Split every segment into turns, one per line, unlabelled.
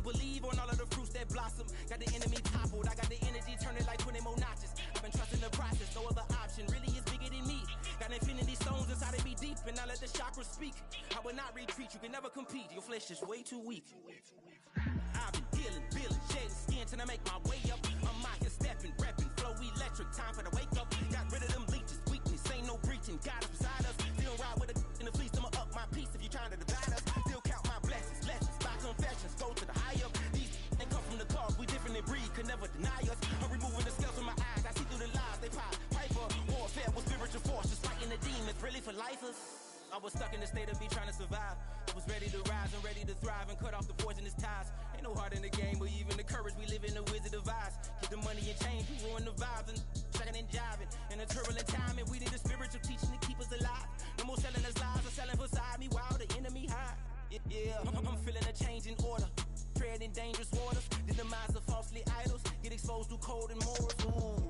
believe on all of the fruits that blossom. Got the enemy toppled, I got the energy turning like 20 more notches. I've been trusting the process, no other option really is bigger than me. Got infinity stones inside of me deep, and I let the chakras speak. I will not retreat, you can never compete, your flesh is way too weak. I've been healing, building, shedding skin till I make my way up. I'm out here stepping, repping, flow electric, time for the wake up. Got rid of them leeches, weakness, ain't no preaching, God is beside us. Still ride with a in the fleece, I'ma up my piece if you trying to divide us. Still count my blessings, lessons, by confessions, go to the high up. These ain't come from the cause, we different in breed, could never deny us. I'm removing the scales from my eyes, I see through the lies, they pop. Piper, warfare with spiritual force, just fighting the demons, really for lifers. I was stuck in the state of me trying to survive. I was ready to rise and ready to thrive and cut off the poisonous ties. Ain't no heart in the game, but even the courage we live in the Wizard of Oz. Keep the money and change, we ruin the vibes and checking and jiving. In a turbulent time, and we need a spiritual teaching to keep us alive. No more selling us lies or selling beside me while the enemy hide. Yeah, I'm feeling a change in order. Treading dangerous waters, the demise of falsely idols. Get exposed through cold and morals. Ooh.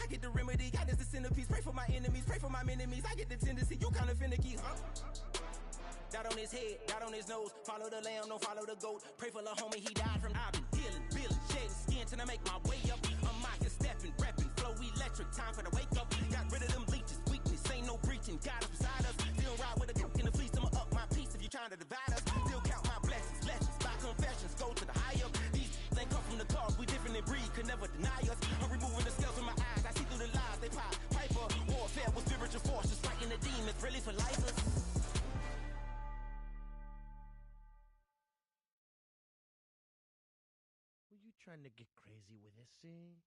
I get the remedy, God is the centerpiece. Pray for my enemies, pray for my enemies. I get the tendency, you kinda finicky, huh? Dot on his head, dot on his nose. Follow the lamb, don't follow the goat. Pray for the homie, he died from. I've been healing, building, shedding skin till I make my way up. I'm out here stepping, repping, flow electric, time for the wake up. Got rid of them leeches, weakness, ain't no preaching. God is beside us. Still ride with a cook in the fleece, I'ma up my piece if you trying to divide us. Still count my blessings, lessons, by confessions, go to the high up. These ain't come from the cause, we different in breed, could never deny us. I'm removing the scales from my eyes, I see through the lies, they pop. Piper, warfare with spiritual force, just fighting the demons, really for lifers.
Were you trying to get crazy with this, eh?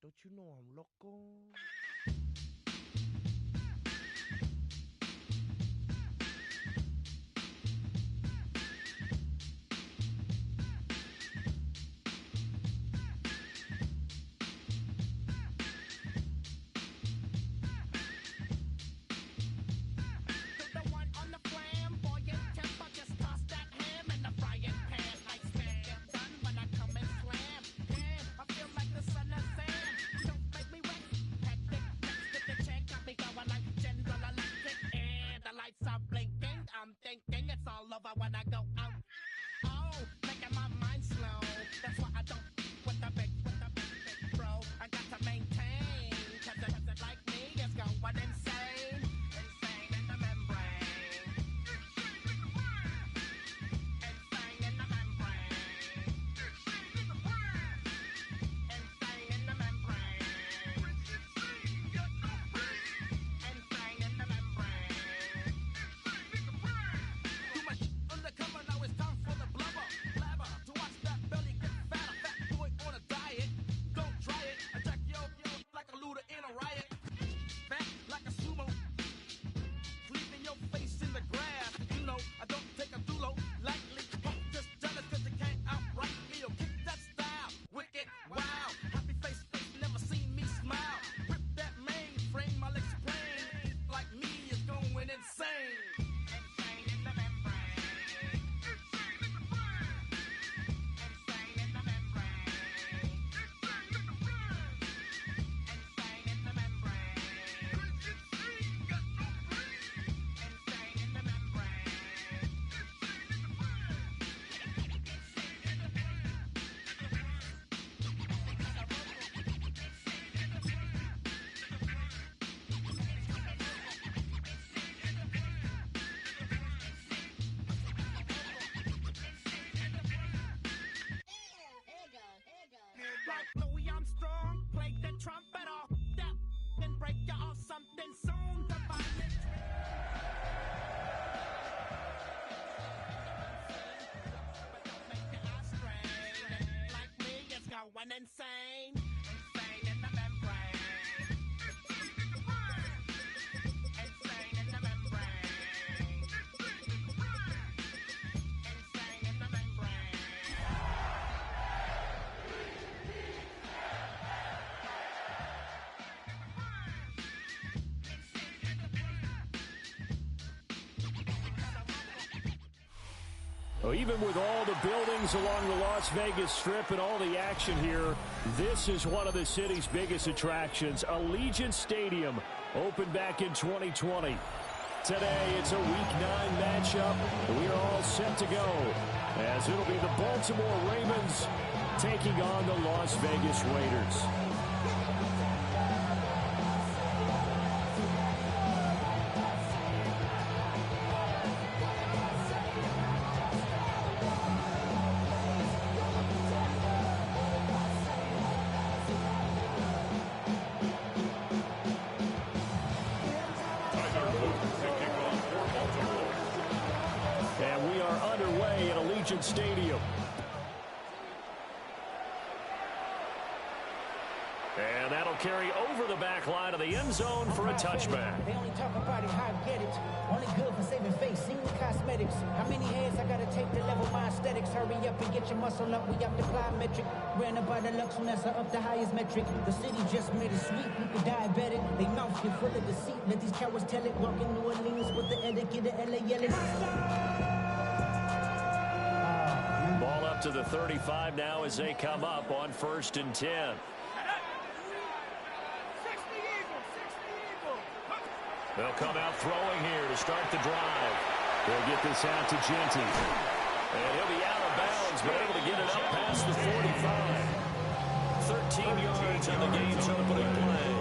Don't you know I'm loco?
I'm thinking it's all over when I go out. Oh, making my mind slow. That's why I don't with the big bro. I got to maintain, cause a person like me is going insane. Insane in the membrane. Insane in the membrane. Insane in the brain. Insane in the membrane. Insane in the membrane. Undercover, now it's time for the blubber. Blabber, to watch that belly get fatter. Fat boy on a diet, don't try it. Attack yo like a looter in a riot. Fat like a sumo, leaving your face in the grass. You know, I don't take a dulo lightly. Punk just jealous cause you can't outright me. Or kick that style, wicked, wow. Happy face, never seen me smile. Rip that mainframe, I'll explain. Like me is going insane. Like Louis Armstrong, play the trumpet off that and break you off something soon. The violence. But don't make your eyes strain. Like me, it's going insane. Insane in the membrane. Insane in the membrane. Insane in the membrane.
Well, even with all the buildings along the Las Vegas Strip and all the action here, this is one of the city's biggest attractions. Allegiant Stadium opened back in 2020. Today, it's a Week 9 matchup. We are all set to go as it'll be the Baltimore Ravens taking on the Las Vegas Raiders. And we are underway at Allegiant Stadium. And that'll carry over the back line of the end zone for a touchback.
They only talk about it, how I get it. Only good for saving face, single cosmetics. How many hands I gotta take to level my aesthetics? Hurry up and get your muscle up, we up the plyometric. Ran up by the Lux when that's up the highest metric. The city just made it sweet, people diabetic. They mouth get full of deceit, let these cowards tell it. Walk in New Orleans with the etiquette of LA yelling.
Ball up to the 35 now as they come up on 1st and 10. They'll come out throwing here to start the drive. They'll get this out to Genty. And he'll be out of bounds, but able to get it up past the 45. 13 yards on the game's opening play.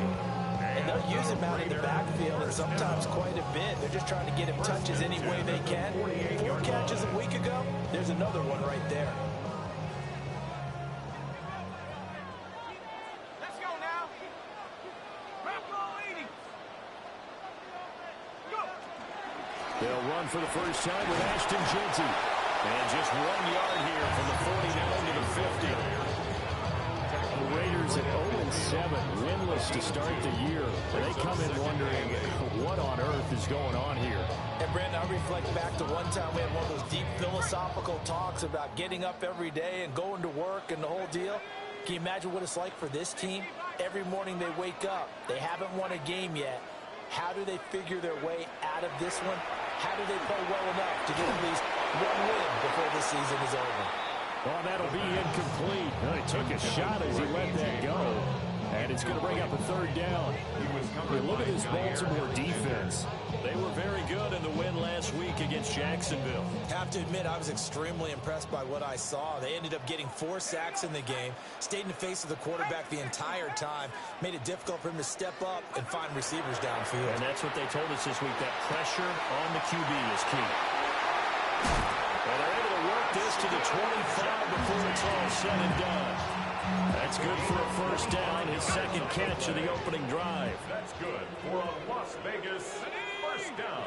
And they'll use him out in the backfield, and sometimes quite a bit. They're just trying to get him touches any way they can. 4 catches a week ago. There's another one right there.
They'll run for the first time with Ashton Genty. And just 1 yard here from the 40 down to the 50. The Raiders at 0-7, winless to start the year. And they come in wondering what on earth is going on here.
And Brandon, I reflect back to one time we had one of those deep philosophical talks about getting up every day and going to work and the whole deal. Can you imagine what it's like for this team? Every morning they wake up. They haven't won a game yet. How do they figure their way out of this one? How do they play well enough to get at least one win before the season is over?
Well, that'll be incomplete. Well, he took a shot as he let that go. And it's going to bring up a 3rd down. Look at this Baltimore defense. They were very good in the win last week against Jacksonville.
Have to admit, I was extremely impressed by what I saw. They ended up getting 4 sacks in the game, stayed in the face of the quarterback the entire time, made it difficult for him to step up and find receivers downfield.
And that's what they told us this week, that pressure on the QB is key. Well, they're able to work this to the 25 before it's all said and done. That's good for a first down, his 2nd catch of the opening drive.
That's good for a Las Vegas first down.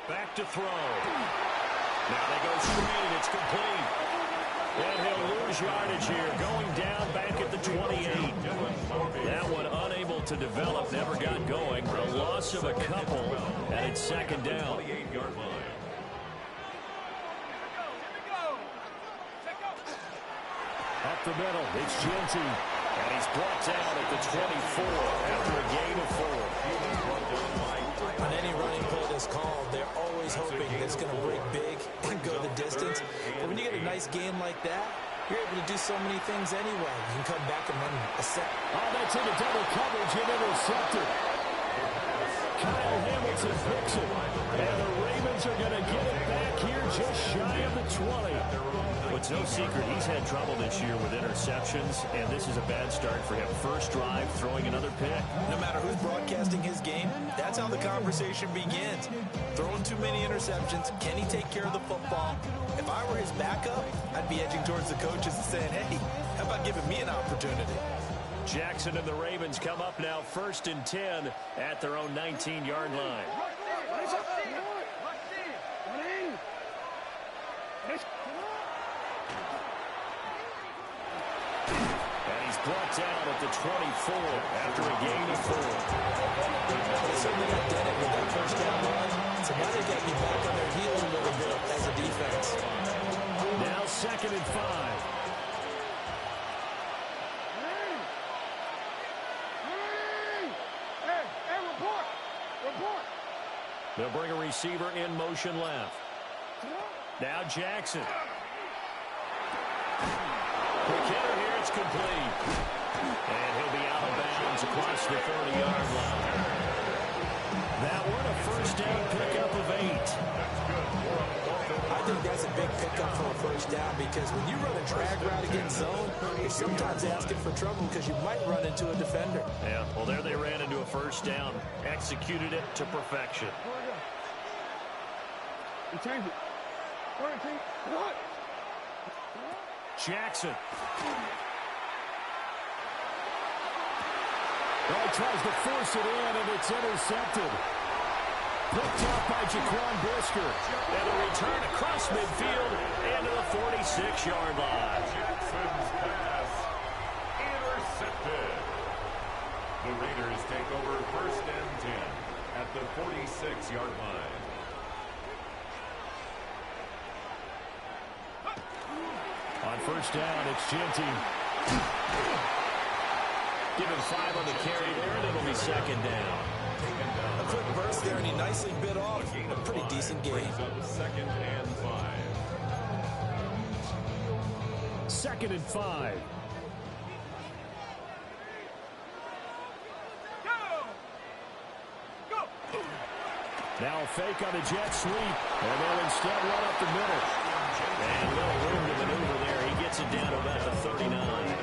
Back to throw. Now they go screen, it's complete. And he'll lose yardage here, going down back at the 28. That one unable to develop, never got going. A loss of a couple, and it's 2nd down.
28-yard line.
Up the middle, it's Genty. And he's brought down at the 24 after a gain of 4.
On any running play that's called, they're always hoping that it's going to break big and go the distance. But when you get a nice game like that, you're able to do so many things anyway. You can come back and run a set.
Oh, that's into double coverage and intercepted. Kyle Hamilton picks it. And the Ravens are going to get it back here just shy of the 20. But it's no secret he's had trouble this year with interceptions, and this is a bad start for him. First drive, throwing another pick.
No matter who's broadcasting his game, that's how the conversation begins. Throwing too many interceptions, can he take care of the football? If I were his backup, I'd be edging towards the coaches and saying, hey, how about giving me an opportunity?
Jackson and the Ravens come up now 1st and 10 at their own 19-yard line. And he's brought down at the 24 after a gain of 4.
They certainly got done it with that first down run. So now they got to be back on their heels a little bit as a defense.
Now 2nd and 5. They'll bring a receiver in motion left. Now Jackson. Quick hitter here, it's complete. And he'll be out of bounds across the 30-yard line. That one a first down pickup of 8.
I think that's that's a big pickup for a first down because when you run a drag route against zone, you're sometimes asking for trouble because you might run into a defender.
Yeah, well, there they ran into a first down. Executed it to perfection.
You change it. What?
Jackson. Well, he tries to force it in, and it's intercepted. Picked up by Jaquan Brisker. And a return across midfield and to the 46-yard line.
Jackson's pass intercepted. The Raiders take over first and 10 at the 46-yard line.
On first down, it's Jeanty. Give him 5 on the carry there, and it'll be second down.
A quick burst there, and he nicely bit off a pretty decent game.
Second and 5.
Second and 5. Now a fake on the jet sweep, and they'll instead run up the middle. And a little room to maneuver there. He gets it down to about the 39.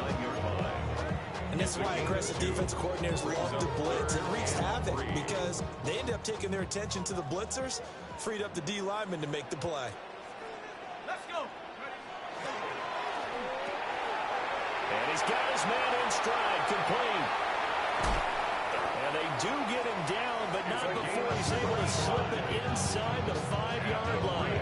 And that's why aggressive defense coordinators love to blitz. It wreaks havoc because they end up taking their attention to the blitzers, freed up the D lineman to make the play.
Let's go.
And he's got his man in stride, complete. And they do get him down, but not before he's able to slip it inside the 5-yard line.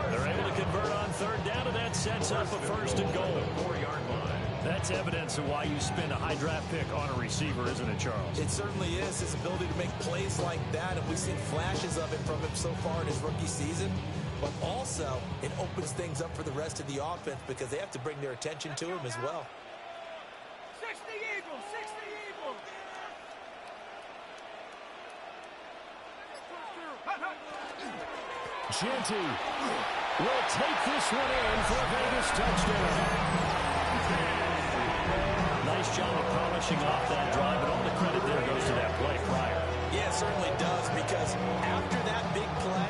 They're able to convert on third down, and that sets up a first and goal. 4-yard line. That's evidence of why you spend a high draft pick on a receiver, isn't it, Charles?
It certainly is. His ability to make plays like that, and we've seen flashes of it from him so far in his rookie season. But also, it opens things up for the rest of the offense because they have to bring their attention to him as well.
60 Eagles, 60 Eagles.
Jeanty will take this one in for a Vegas touchdown. Nice job of polishing off that drive, but all the credit there goes to that play prior.
Yeah, it certainly does, because after that big play,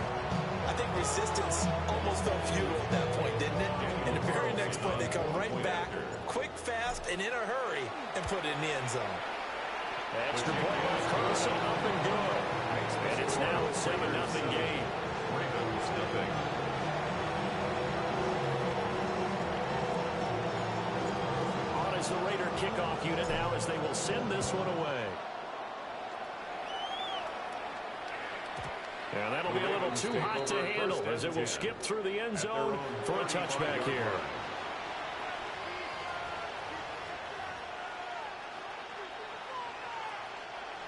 I think resistance almost felt futile at that point, didn't it? And the very next play, they come right back, quick, fast, and in a hurry, and put it in the end zone.
Extra point by Carlson, up and good. And it's now a 7-0 game.
Ravens nothing.
On as the Raider kickoff unit now as they will send this one away. And that'll be a little too hot to handle as it will skip through the end zone for a touchback here.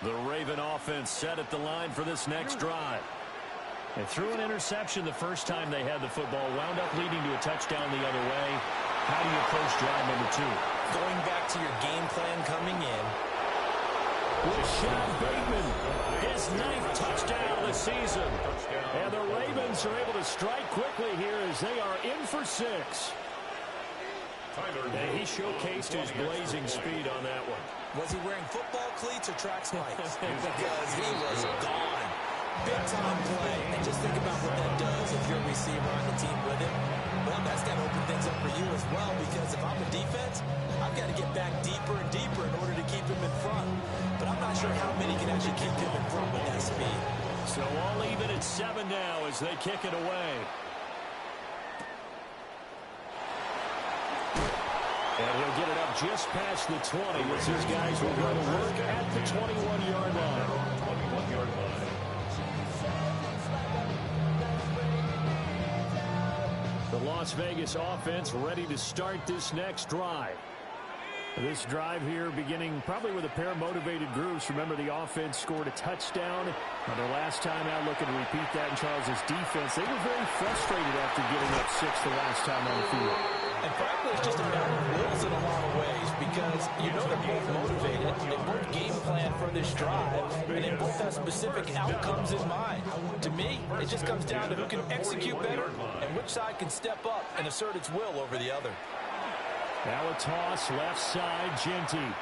The Raven offense set at the line for this next drive. They threw an interception the first time they had the football, wound up leading to a touchdown the other way. How do you approach drive number 2?
Going back to your game plan coming in.
Rashad Bateman, his 9th touchdown of the season. And the Ravens are able to strike quickly here as they are in for 6. And he showcased his blazing speed on that one.
Was he wearing football cleats or track spikes? Because he was gone. Big-time play. And just think about what that does if you're a receiver on the team with him. Well, that's got to open things up for you as well, because if I'm a defense, I've got to get back deeper and deeper in order to keep him in front. But I'm not sure how many can actually keep him in front with that speed.
So all even at 7 now as they kick it away. And he'll get it up just past the 20 as his guys will go to work at the 21-yard line.
21-yard line.
The Las Vegas offense ready to start this next drive. This drive here beginning probably with a pair of motivated groups. Remember, the offense scored a touchdown on their last time out, looking to repeat that in Charles's defense. They were very frustrated after giving up 6 the last time on the field.
And frankly, it's just a matter of wills in a lot of ways, because you know they're both motivated. They both game plan for this drive, and they both have specific outcomes in mind. To me, it just comes down to who can execute better and which side can step up and assert its will over the other.
Now a toss left side, Jeanty.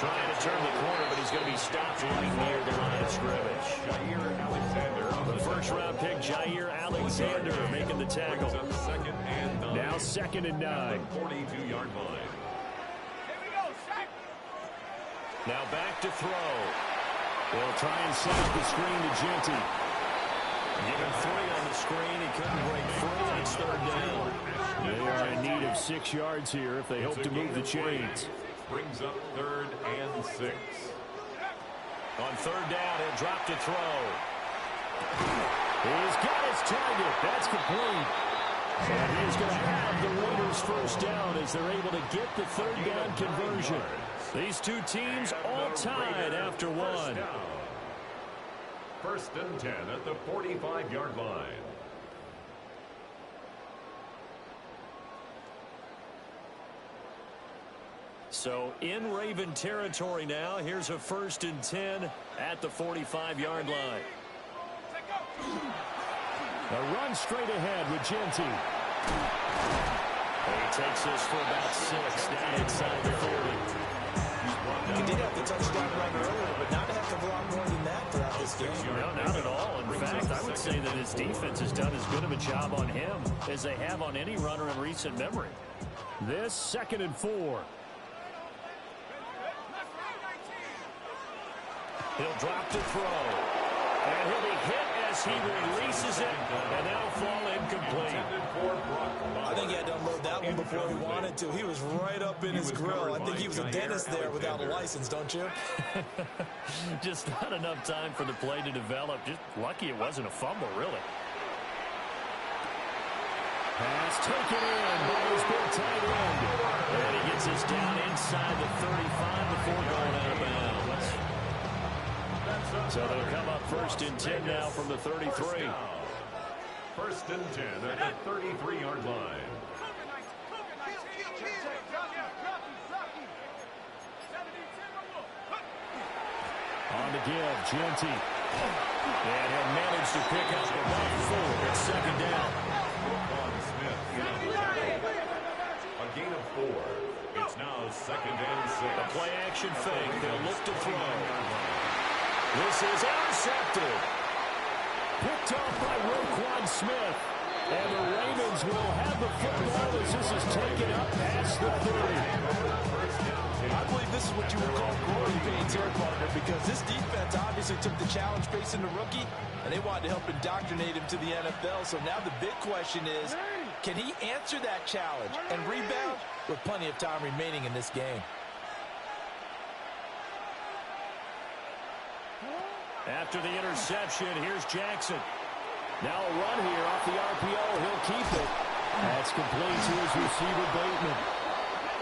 trying to turn the corner, but he's going to be stopped right near the line of scrimmage.
Jair Alexander.
The first-round pick, Jair Alexander, making the tackle.
Second and 9.
Now 2nd and 9.
42-yard line.
Now back to throw. They'll try and set up the screen to Genty. Given 3 on the screen, he couldn't break free. It's 3rd down. They are in need of 6 yards here if they hope to move the chains.
Brings up 3rd and 6.
On 3rd down, he'll drop to throw. He's got his target. That's complete. And he's going to have the Raiders first down as they're able to get the 3rd down conversion. These two teams all tied after 1.
1st and 10 at the 45-yard line.
So in Raven territory now. Here's a 1st and 10 at the 45-yard line. A run straight ahead with Genty. He takes this for about 6 down inside the 40.
He did have the touchdown run earlier, but not have to block more than that throughout this game.
No, not at all. In fact, I would say that his defense has done as good of a job on him as they have on any runner in recent memory. This 2nd and 4. He'll drop to throw. And he'll be hit as he releases it, and that'll fall incomplete.
I think he had to unload that one before he wanted to. He was right up in his grill. I think he was a dentist there without a license, don't you?
Just not enough time for the play to develop. Just lucky it wasn't a fumble, really. Pass taken in by his big tight end. And he gets this down inside the 35 before going out of bounds. So they'll come up 1st and 10 now from the 33.
1st and 10 at the 33-yard line.
On the give, Genty. And he'll manage to pick up about 4. It's 2nd down.
A gain of 4. It's now 2nd and 6.
The play action fake. They'll look to throw. This is intercepted. Picked off by Roquan Smith. And the Ravens will have the football as this is taken up past the 30.
I believe this is what you would call growing pains here, partner, because this defense obviously took the challenge facing the rookie, and they wanted to help indoctrinate him to the NFL. So now the big question is, can he answer that challenge and rebound with plenty of time remaining in this game?
After the interception, here's Jackson. Now a run here off the RPO. He'll keep it. That's complete to his receiver, Bateman.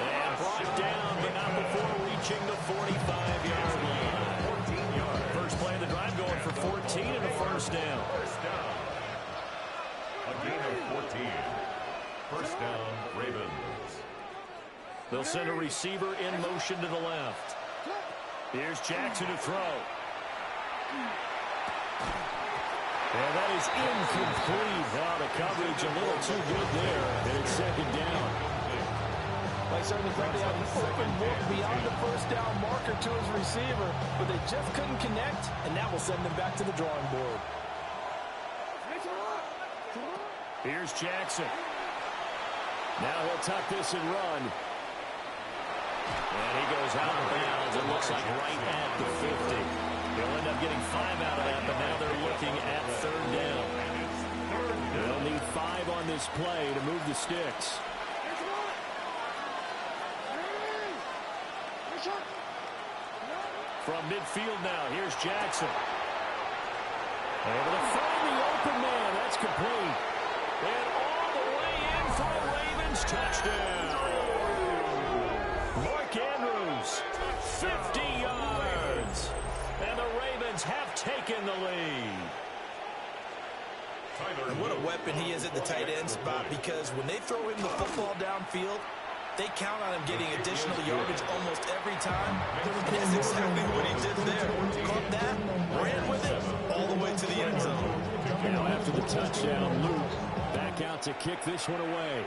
And brought down, but not before reaching the 45-yard line.
14 yards.
First play of the drive going for 14 and a 1st down.
A gain of 14. 1st down, Ravens.
They'll send a receiver in motion to the left. Here's Jackson to throw. And that is incomplete. Oh, the coverage a little too good there. And it's 2nd down.
They certainly thought they had an open look beyond the 1st down marker to his receiver, but they just couldn't connect, and that will send them back to the drawing board.
Here's Jackson. Now he'll tuck this and run. And he goes out of bounds. It looks like right at the 50. They'll end up getting 5 out of that, but now they're looking at 3rd down. They'll need 5 on this play to move the sticks. From midfield now, here's Jackson. Able to find the open man. That's complete. And all the way in for a Ravens touchdown. Mark Andrews, 50 yards. And the Ravens have taken the lead.
And what a weapon he is at the tight end spot, because when they throw him the football downfield, they count on him getting additional yardage almost every time. And that's exactly what he did there. Caught that, ran with it, all the way to the end zone.
Now after the touchdown, Luke back out to kick this one away.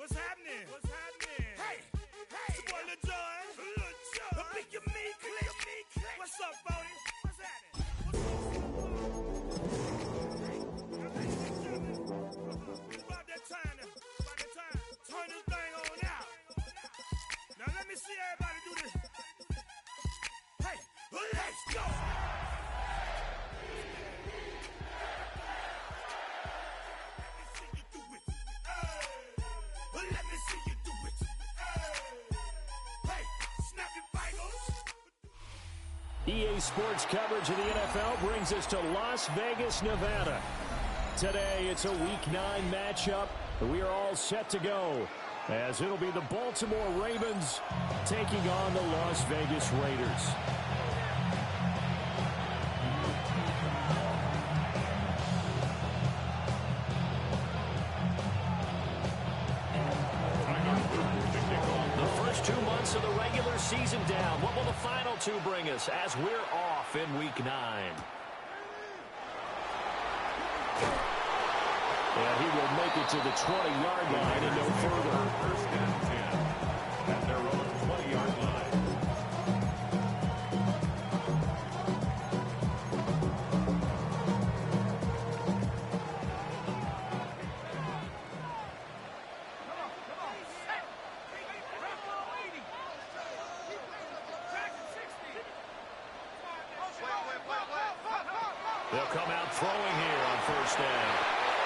What's happening? What's happening? Hey, hey, boy, Lil Jon. Lil Jon. The Pick Your Me Click. What's up, Bodie? What's happening? About that time. Turn this thing on out. Now let me see everybody do this. Hey, let's go. Let me see you do it. Hey, snap your fingers.
EA Sports coverage of the NFL brings us to Las Vegas, Nevada. Today, it's a Week 9 matchup. We are all set to go, as it'll be the Baltimore Ravens taking on the Las Vegas Raiders. The first 2 months of the regular season down. What will the final 2 bring us as we're off in Week 9? And he will make it to the 20-yard line and no further.
First and 10 at their own 20-yard line.
They'll come out throwing here on first down.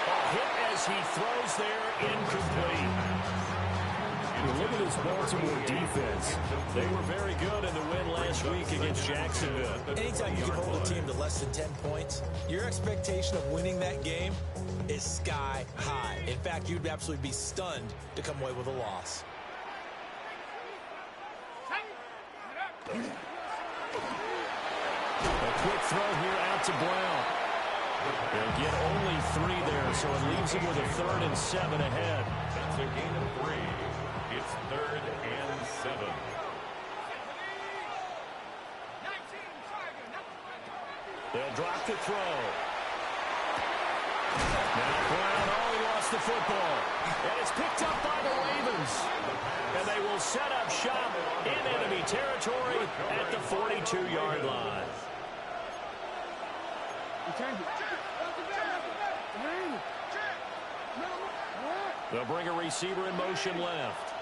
A hit as he throws there, incomplete. Look at this Baltimore defense. They were very good in the win last week against Jacksonville.
Anytime you can hold a team to less than 10 points, your expectation of winning that game is sky high. In fact, you'd absolutely be stunned to come away with a loss.
A quick throw here out to Brown. They'll get only 3 there, so it leaves him with a 3rd and 7 ahead.
That's a gain of 3. It's 3rd and 7.
They'll drop the throw. Now Brown, he lost the football. And it's picked up by the Ravens. And they will set up shop in enemy territory at the 42-yard line. They'll bring a receiver in motion left.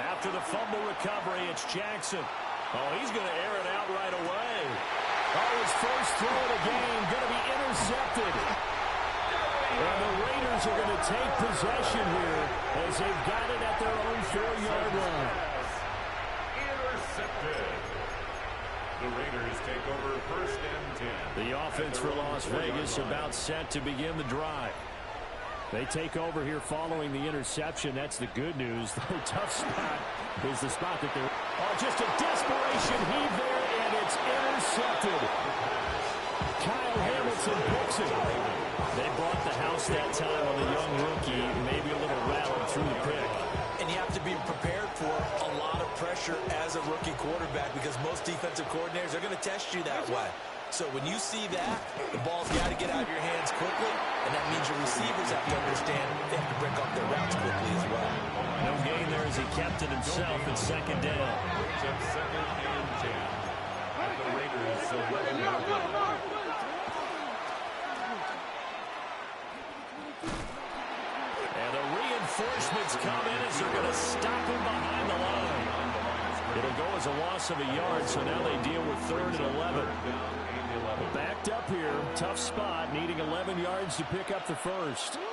After the fumble recovery, it's Jackson. Oh, he's going to air it out right away. Oh, his first throw of the game going to be intercepted. And the Raiders are going to take possession here as they've got it at their own 4-yard line.
Intercepted. The Raiders take over first and 10.
The offense for Las Vegas about set to begin the drive. They take over here following the interception. That's the good news. Their tough spot is the spot that they're... Oh, just a desperation heave there, and it's intercepted. Kyle Hamilton picks it. They brought the house that time on the young rookie, maybe a little rattled through the pick.
And you have to be prepared for a lot of pressure as a rookie quarterback because most defensive coordinators are going to test you that way. So when you see that, the ball's got to get out of your hands quickly, and that means your receivers have to understand they have to break up their routes quickly as well.
No gain there as he kept it himself at second down.
It's 2nd and 10 at the Raiders' 11-yard line.
And the reinforcements come in as they're going to stop him behind the line. It'll go as a loss of a yard, so now they deal with 3rd and 11. Backed up here, tough spot, needing 11 yards to pick up the first. And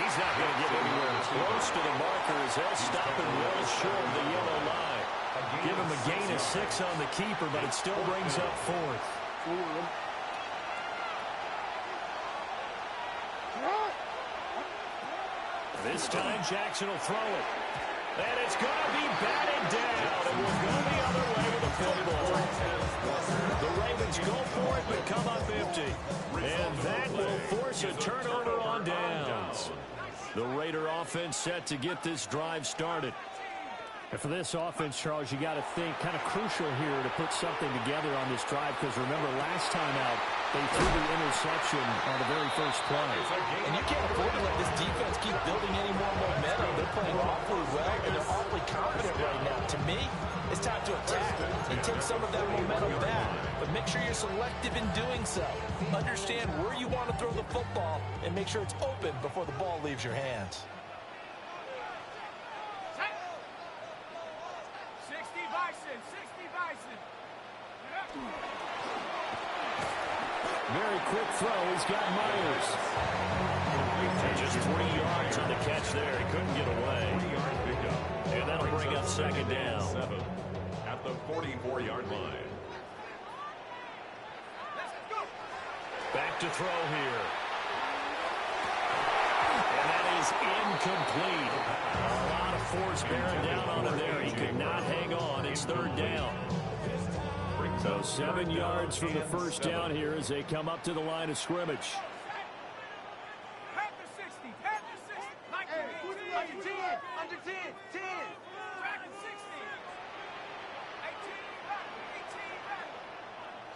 he's not going to get anywhere close to the markers. They'll stop him well short of the yellow line. Give him a gain of 6 on the keeper, but it still brings up 4th. This time Jackson will throw it. And it's going to be batted down. It will go the other way with the football. The Ravens go for it, but come up empty. And that will force a turnover on downs. The Raider offense set to get this drive started. And for this offense, Charles, you got to think kind of crucial here to put something together on this drive, because remember last time out they threw the interception on the very first play.
And you can't afford to let this defense keep building any more momentum. They're playing awfully well, and they're awfully confident right now. To me, it's time to attack and take some of that momentum back. But make sure you're selective in doing so. Understand where you want to throw the football and make sure it's open before the ball leaves your hands.
60 Bison, 60 Bison.
Very quick throw. He's got Myers. And just 3 yards on the catch there. He couldn't get away.
3-yard pickup.
And that'll bring up second down.
7 at the 44-yard line.
Back to throw here. And that is incomplete. A lot of force bearing down on him there. He could not hang on. It's third down. So 7 yards from the first down here as they come up to the line of scrimmage.
Panther 60, Panther 60. Under 10, under 10, 10. Dragon 60. 18 back, 18 back.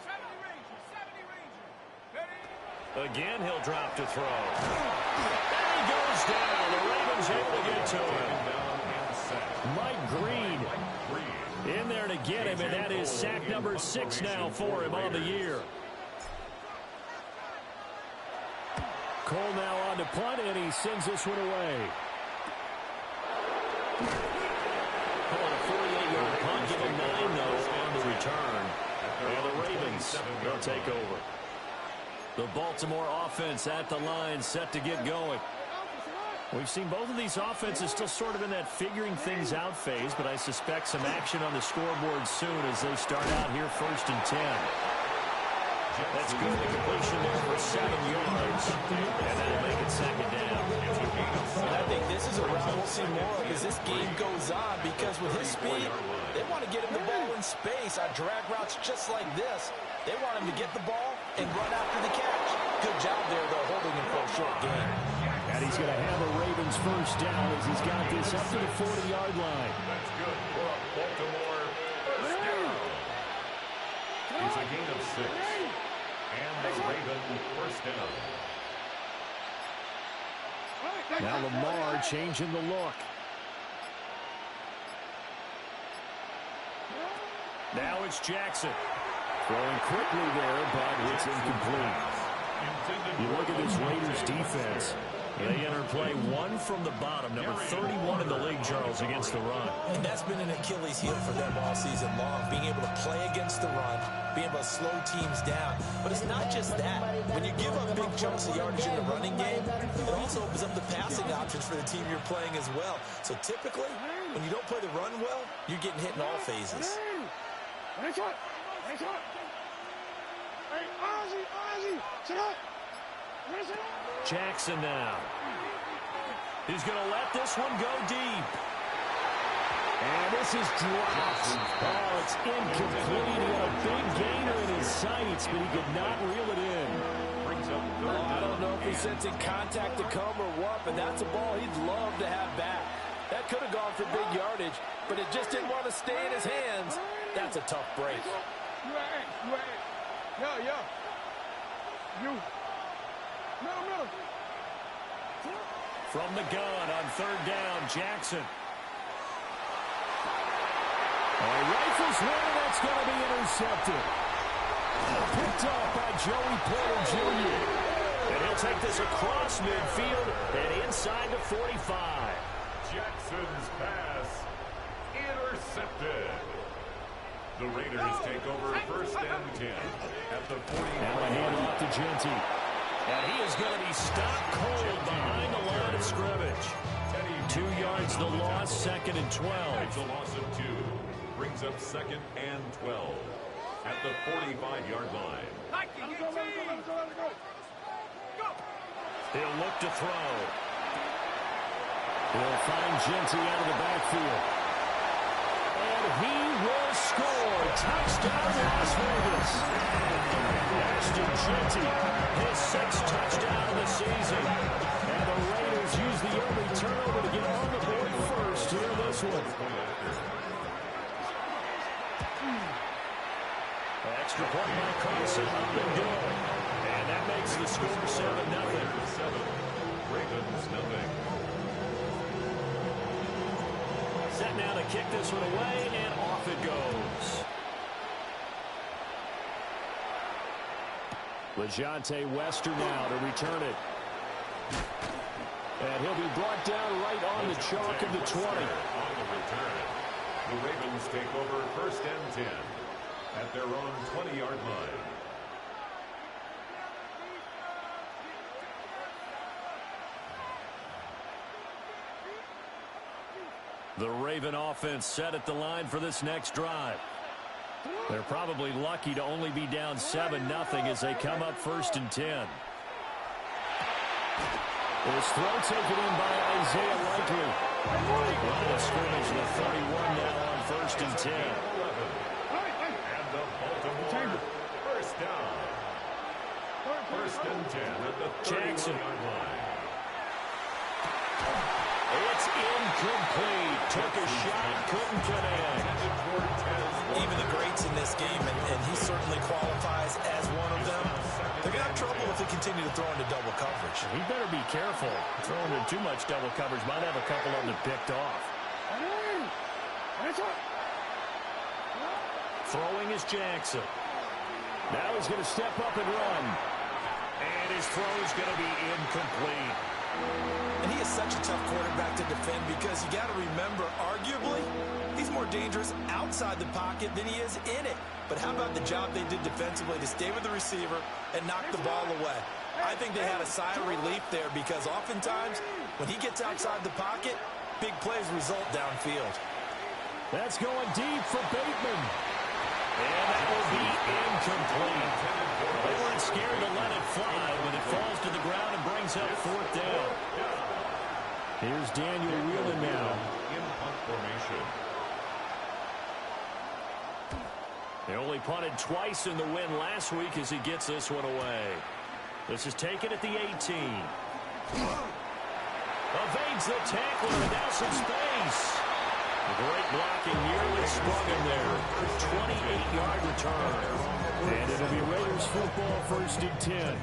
70 Ranger, 70 Ranger. Ready?
Again, he'll drop to throw. And he goes down. The Ravens able to get to him. Mike Green in there to get him, and that is sack number 6 now for him on the year. Cole now on to punt, and he sends this one away. Cole, a 48-yard punt, give him 9, though, on the return. And the Ravens will take over. The Baltimore offense at the line, set to get going. We've seen both of these offenses still sort of in that figuring things out phase, but I suspect some action on the scoreboard soon as they start out here first and 10. That's good. The completion there for 7 yards, and that'll make it second down.
And I think this is a route we'll see more of as this game goes on, because with his speed, they want to get him the ball in space on drag routes just like this. They want him to get the ball and run after the catch. Good job there, though, holding him for a short gain.
And he's going to have a Ravens first down as he's got this up to the 40-yard line.
That's good for Baltimore. First down. It's a gain of 6. And the Ravens first down.
Now Lamar changing the look. Now it's Jackson. Throwing quickly there, but it's incomplete. You look at this Raiders defense. They enter play 1 from the bottom, number 31 in the league, Charles, against the run.
And that's been an Achilles heel for them all season long, being able to play against the run, being able to slow teams down. But it's not just that. When you give up big chunks of yardage in the running game, it also opens up the passing options for the team you're playing as well. So typically, when you don't play the run well, you're getting hit in all phases.
Jackson now. He's going to let this one go deep. And this is dropped. Oh, it's incomplete. He had a big gainer in his sights, but he could not reel it in.
I don't know if he's sensing contact to come or what, but that's a ball he'd love to have back. That could have gone for big yardage, but it just didn't want to stay in his hands. That's a tough break.
From the gun on third down, Jackson. Rifles one, that's going to be intercepted. Picked up by Joey Porter Jr. And he'll take this across midfield and inside the 45.
Jackson's pass intercepted. The Raiders take over first and 10 at the 40.
Now a handoff to Genty. And he is going to be stopped cold behind the line of scrimmage. 2 yards the loss, second and 12.
It's a loss of 2. Brings up second and 12 at the 45-yard line.
He'll look to throw. He'll find Genty out of the backfield. And he will score. Touchdown, Las Vegas. Ashton Genty, his 6th touchdown of the season. And the Raiders use the early turnover to get on the board first here in this one. extra point by Carlson. Up and good. And that makes the score 7-0.
7, Ravens nothing.
Set now to kick this one away, and off it goes. LeJontay Wester now to return it. And he'll be brought down right on the chalk of the 20.
On the return, the Ravens take over 1st and 10 at their own 20-yard line.
The Raven offense set at the line for this next drive. They're probably lucky to only be down 7-0 as they come up 1st and 10. This throw taken in by Isaiah Likely. Line of scrimmage, the 31 now on 1st and 10.
And the Baltimore 1st down. 1st and 10 at the 31-yard line.
It's incomplete. Took a shot, couldn't connect.
Even the greats in this game, and he certainly qualifies as one of them, they're going to have trouble if they continue to throw into double coverage.
He better be careful. Throwing into too much double coverage might have a couple of them picked off. Throwing is Jackson. Now he's going to step up and run. And his throw is going to be incomplete.
And he is such a tough quarterback to defend because you got to remember, arguably, he's more dangerous outside the pocket than he is in it. But how about the job they did defensively to stay with the receiver and knock the ball away? I think they had a sigh of relief there because oftentimes when he gets outside the pocket, big plays result downfield.
That's going deep for Bateman. And that will be incomplete. They weren't scared to let it fly when it falls to the ground and brings up 4th down. Here's Daniel Whelan now.
In punt formation.
They only punted twice in the win last week as he gets this one away. This is taken at the 18. Evades the tackler, and now some space. Great blocking nearly sprung him there. 28-yard return. And it'll be Raiders football 1st and 10.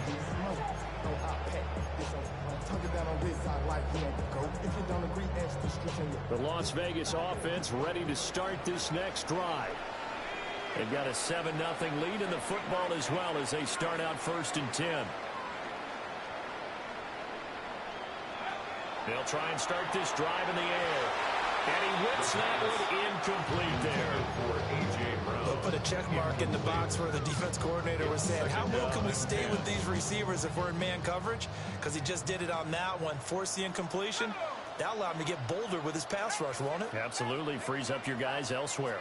The Las Vegas offense ready to start this next drive. They've got a 7-0 lead in the football as well as they start out 1st and 10. They'll try and start this drive in the air. And he whips that one incomplete there.
For A.J. Brown.
They'll put a check mark in the box where the defense coordinator was saying, how well can we stay with these receivers if we're in man coverage? Because he just did it on that one, forced the incompletion. That allowed him to get bolder with his pass rush, won't it?
Absolutely. Frees up your guys elsewhere.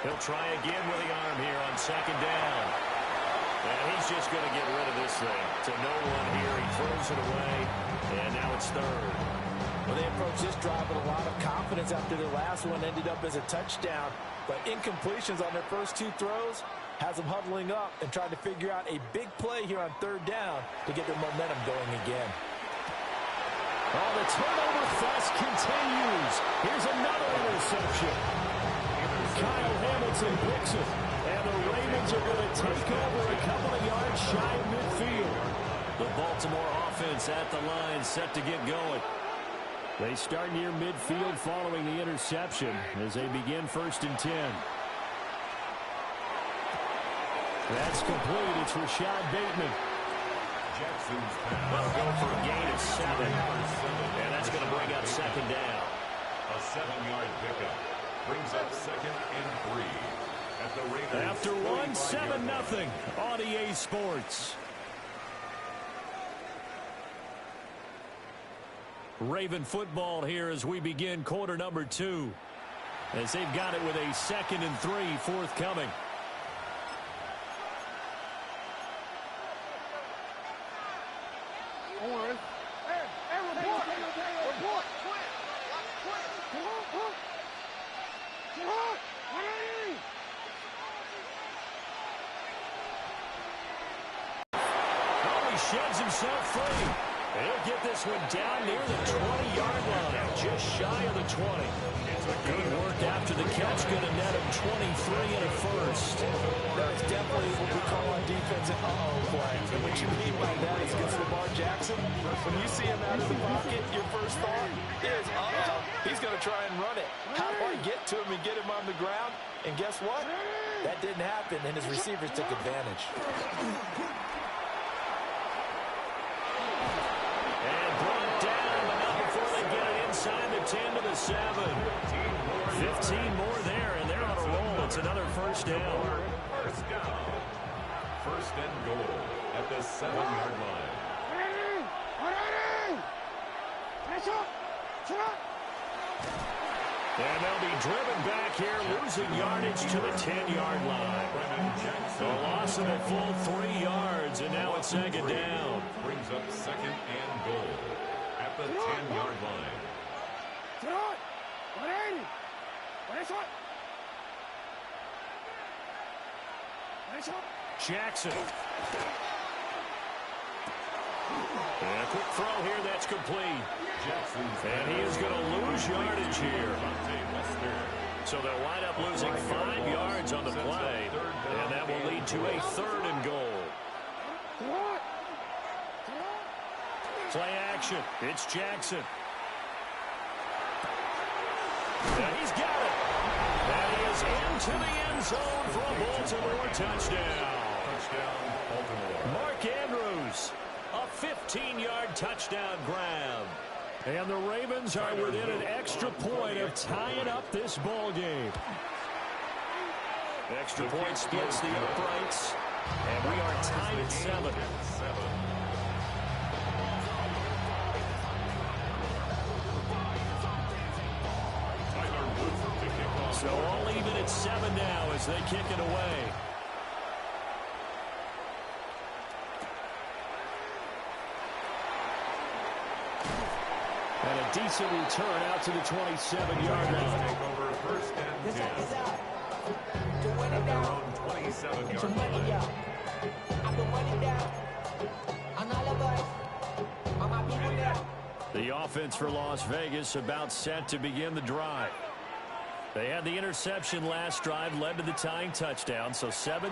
He'll try again with the arm here on 2nd down. And he's just going to get rid of this thing. To no one here. He throws it away. And now it's 3rd.
Well, they approached this drive with a lot of confidence after their last one ended up as a touchdown. But incompletions on their first 2 throws has them huddling up and trying to figure out a big play here on 3rd down to get their momentum going again.
Oh, the turnover fest continues. Here's another interception. Kyle Hamilton picks it. And the Ravens are going to take over a couple of yards shy of midfield. The Baltimore offense at the line set to get going. They start near midfield following the interception as they begin 1st and 10. That's complete. It's Rashad Bateman.
Jackson's
They'll go for a gain of 7. And that's going to bring up 2nd down.
A 7-yard pickup brings up 2nd and 3. At the Raiders,
After one, 7-0 on EA Sports. Raven football here as we begin quarter number 2. As they've got it with a 2nd and 3 forthcoming. Sheds himself free. He'll get this one down near the 20-yard line, just shy of the 20. Good work after the catch, going to net him 23 and a first.
That's definitely what we call on defense an uh-oh play. And what you mean by that is against Lamar Jackson, when you see him out of the pocket, your first thought is, uh-oh, he's going to try and run it. How do I get to him and get him on the ground? And guess what? That didn't happen, and his receivers took advantage.
And brought down, but not before they get it inside the 10 to the 7. 15 more there, and they're on a roll. It's another first down.
First down. First and goal at the 7-yard line.
And they'll be driven back here, losing yardage to the 10-yard line. A loss of a full 3 yards, and now it's second down.
Brings up second and goal at the 10-yard line.
Jackson. And a quick throw here, that's complete. And he is going to lose yardage here. So they'll wind up losing 5 yards on the play, and that will lead to a third and goal. Play action. It's Jackson. And he's got it. And he is into the end zone for a Baltimore touchdown.
Baltimore.
Mark Andrews, a 15-yard touchdown grab. And the Ravens are within an extra point of tying up this ball game. Extra point splits the uprights, and we are tied at 7. So all even at 7 now as they kick it away. And a decent return out to the 27-yard line.
Take over first and 10. At their own 27-yard line.
The offense for Las Vegas about set to begin the drive. They had the interception last drive, led to the tying touchdown, so 7